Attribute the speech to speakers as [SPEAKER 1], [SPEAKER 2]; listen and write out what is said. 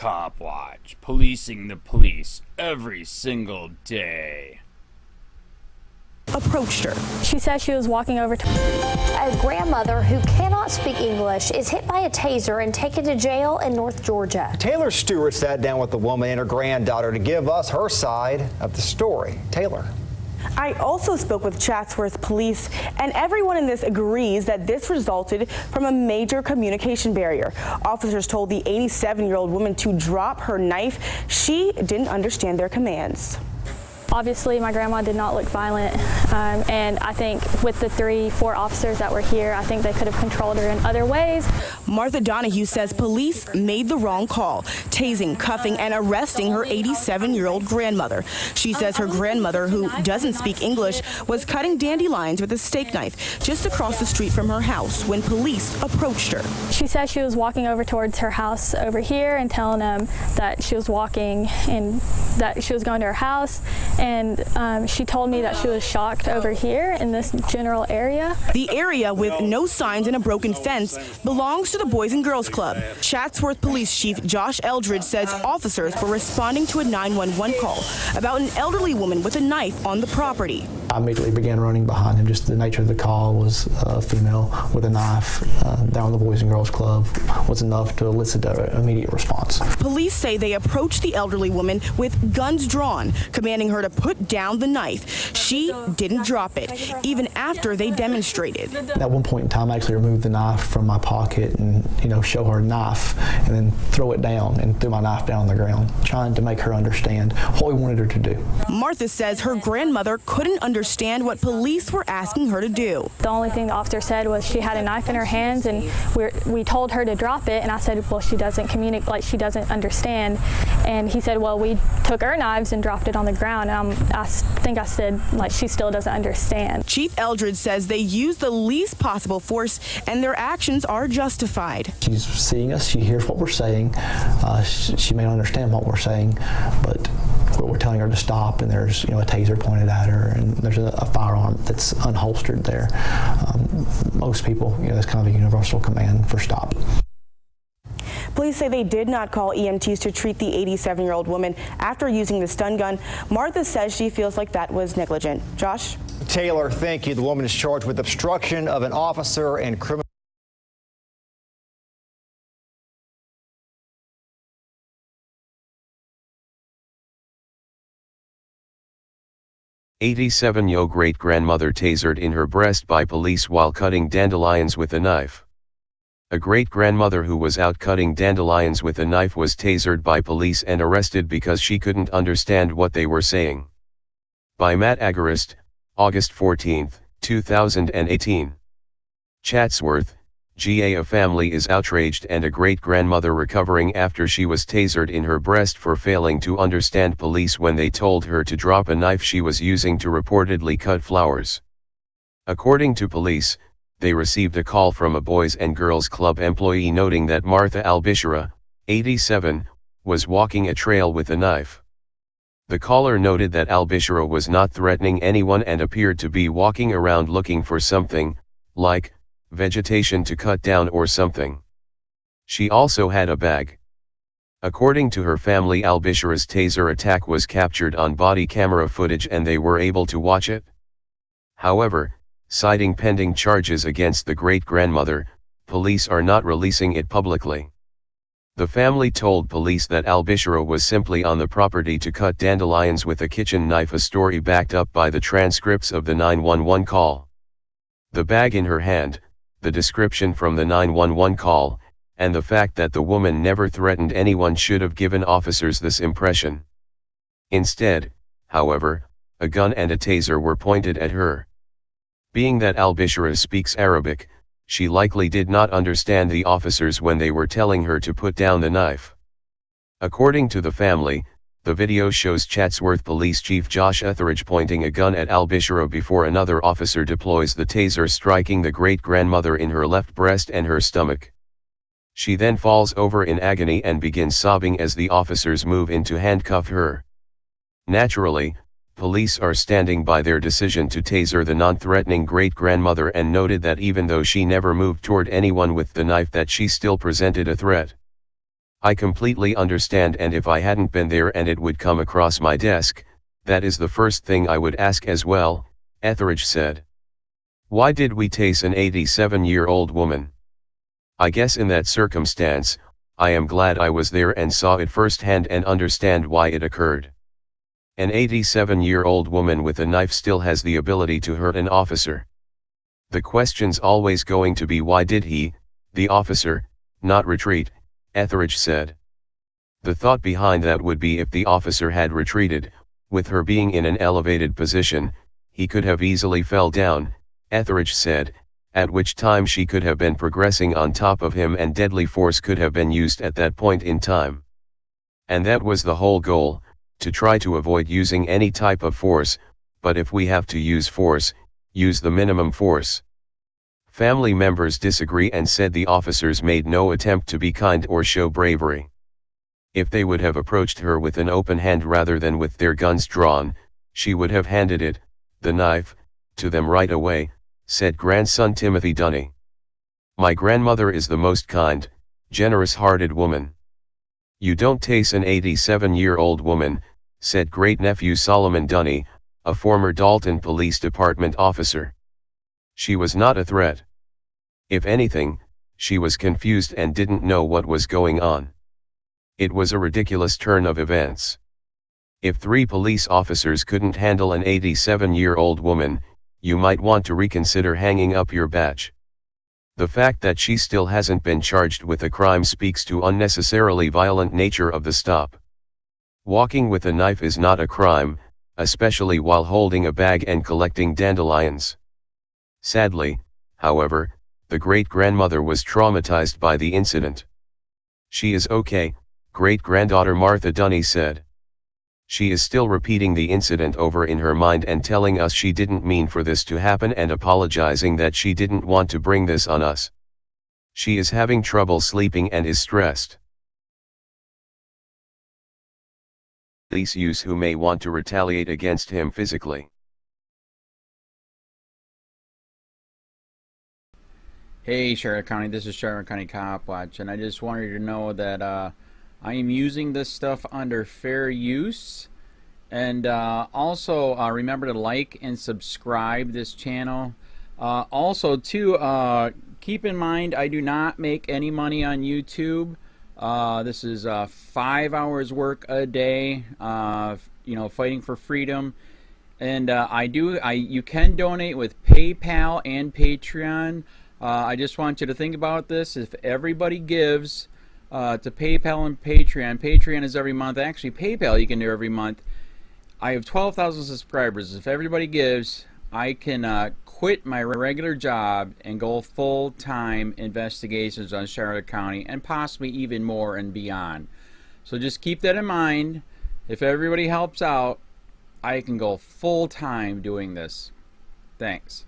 [SPEAKER 1] COPWATCH, policing the police every single day.
[SPEAKER 2] Approached her.
[SPEAKER 3] She said she was walking over to
[SPEAKER 4] a grandmother who cannot speak English is hit by a taser and taken to jail in North Georgia.
[SPEAKER 5] Taylor Stewart sat down with the woman and her granddaughter to give us her side of the story. Taylor.
[SPEAKER 2] I also spoke with Chatsworth police, and everyone in this agrees that this resulted from a major communication barrier. Officers told the 87-year-old woman to drop her knife. She didn't understand their commands.
[SPEAKER 3] Obviously, my grandma did not look violent, and I think with the 3-4 officers that were here, I think they could have controlled her in other ways.
[SPEAKER 2] Martha Donahue says police made the wrong call, tasing, cuffing, and arresting her 87-year-old grandmother. She says her grandmother, who doesn't speak English, was cutting dandelions with a steak knife just across the street from her house when police approached her.
[SPEAKER 3] She said she was walking over towards her house over here and telling them that she was walking and that she was going to her house. And she told me that she was shocked over here in this general area.
[SPEAKER 2] The area with no signs and a broken fence belongs to the Boys and Girls Club. Chatsworth Police Chief Josh Eldridge says officers were responding to a 911 call about an elderly woman with a knife on the property.
[SPEAKER 6] I immediately began running behind him. Just the nature of the call was a female with a knife down in the Boys and Girls Club was enough to elicit an immediate response.
[SPEAKER 2] Police say they approached the elderly woman with guns drawn, commanding her to put down the knife. She didn't drop it, even after they demonstrated.
[SPEAKER 6] At one point in time, I actually removed the knife from my pocket and, show her a knife and then throw it down and threw my knife down on the ground, trying to make her understand what we wanted her to do.
[SPEAKER 2] Martha says her grandmother couldn't understand what police were asking her to do.
[SPEAKER 3] The only thing the officer said was she had a knife in her hands, and we told her to drop it, and I said, well, she doesn't communicate, like she doesn't understand. And he said, well, we took our knives and dropped it on the ground. And I think I said, like, she still doesn't understand.
[SPEAKER 2] Chief Eldridge says they used the least possible force and their actions are justified.
[SPEAKER 6] She's seeing us, she hears what we're saying. She may not understand what we're saying, but we're telling her to stop, and there's a taser pointed at her, and there's a firearm that's unholstered there. Most people, that's kind of a universal command for stop.
[SPEAKER 2] Police say they did not call EMTs to treat the 87-year-old woman after using the stun gun. Martha says she feels like that was negligent. Josh?
[SPEAKER 5] Taylor, thank you. The woman is charged with obstruction of an officer and criminal.
[SPEAKER 7] '87-year-old great-grandmother tasered in her breast by police while cutting dandelions with a knife. A great-grandmother who was out cutting dandelions with a knife was tasered by police and arrested because she couldn't understand what they were saying. By Matt Agarist, August 14, 2018. Chatsworth, GA. A family is outraged and a great-grandmother recovering after she was tasered in her breast for failing to understand police when they told her to drop a knife she was using to reportedly cut flowers. According to police, they received a call from a Boys and Girls Club employee noting that Martha Albishira, 87, was walking a trail with a knife. The caller noted that Albishira was not threatening anyone and appeared to be walking around looking for something, like vegetation to cut down or something. She also had a bag. According to her family, Albishira's taser attack was captured on body camera footage and they were able to watch it. However, citing pending charges against the great-grandmother, police are not releasing it publicly. The family told police that Albishira was simply on the property to cut dandelions with a kitchen knife, a story backed up by the transcripts of the 911 call. The bag in her hand, the description from the 911 call, and the fact that the woman never threatened anyone should have given officers this impression. Instead, however, a gun and a taser were pointed at her. Being that Albishira speaks Arabic, she likely did not understand the officers when they were telling her to put down the knife. According to the family, the video shows Chatsworth Police Chief Josh Etheridge pointing a gun at Albishira before another officer deploys the taser, striking the great-grandmother in her left breast and her stomach. She then falls over in agony and begins sobbing as the officers move in to handcuff her. Naturally, police are standing by their decision to taser the non-threatening great-grandmother and noted that even though she never moved toward anyone with the knife, that she still presented a threat. I completely understand, and if I hadn't been there and it would come across my desk, that is the first thing I would ask as well, Etheridge said. Why did we tase an 87-year-old woman? I guess in that circumstance, I am glad I was there and saw it firsthand and understand why it occurred. An 87-year-old woman with a knife still has the ability to hurt an officer. The question's always going to be, why did he, the officer, not retreat, Etheridge said. The thought behind that would be if the officer had retreated, with her being in an elevated position, he could have easily fell down, Etheridge said, at which time she could have been progressing on top of him and deadly force could have been used at that point in time. And that was the whole goal, to try to avoid using any type of force, but if we have to use force, use the minimum force. Family members disagree and said the officers made no attempt to be kind or show bravery. If they would have approached her with an open hand rather than with their guns drawn, she would have handed it, the knife, to them right away, said grandson Timothy Dunny. My grandmother is the most kind, generous-hearted woman. You don't tase an 87-year-old woman, said great-nephew Solomon Dunny, a former Dalton Police Department officer. She was not a threat. If anything, she was confused and didn't know what was going on. It was a ridiculous turn of events. If 3 police officers couldn't handle an 87-year-old woman, you might want to reconsider hanging up your badge. The fact that she still hasn't been charged with a crime speaks to unnecessarily violent nature of the stop. Walking with a knife is not a crime, especially while holding a bag and collecting dandelions. Sadly, however, the great-grandmother was traumatized by the incident. She is okay, great-granddaughter Martha Dunny said. She is still repeating the incident over in her mind and telling us she didn't mean for this to happen and apologizing that she didn't want to bring this on us. She is having trouble sleeping and is stressed. Police use who may want to retaliate against him physically.
[SPEAKER 1] Hey Charlotte County, this is Charlotte County Cop Watch, and I just wanted you to know that I am using this stuff under fair use. And also remember to like and subscribe this channel. Also too, keep in mind I do not make any money on YouTube. This is 5 hours work a day, you know, fighting for freedom. And you can donate with PayPal and Patreon. I just want you to think about this. If everybody gives to PayPal and Patreon, Patreon is every month. Actually, PayPal you can do every month. I have 12,000 subscribers. If everybody gives, I can quit my regular job and go full-time investigations on Charlotte County and possibly even more and beyond. So just keep that in mind. If everybody helps out, I can go full-time doing this. Thanks.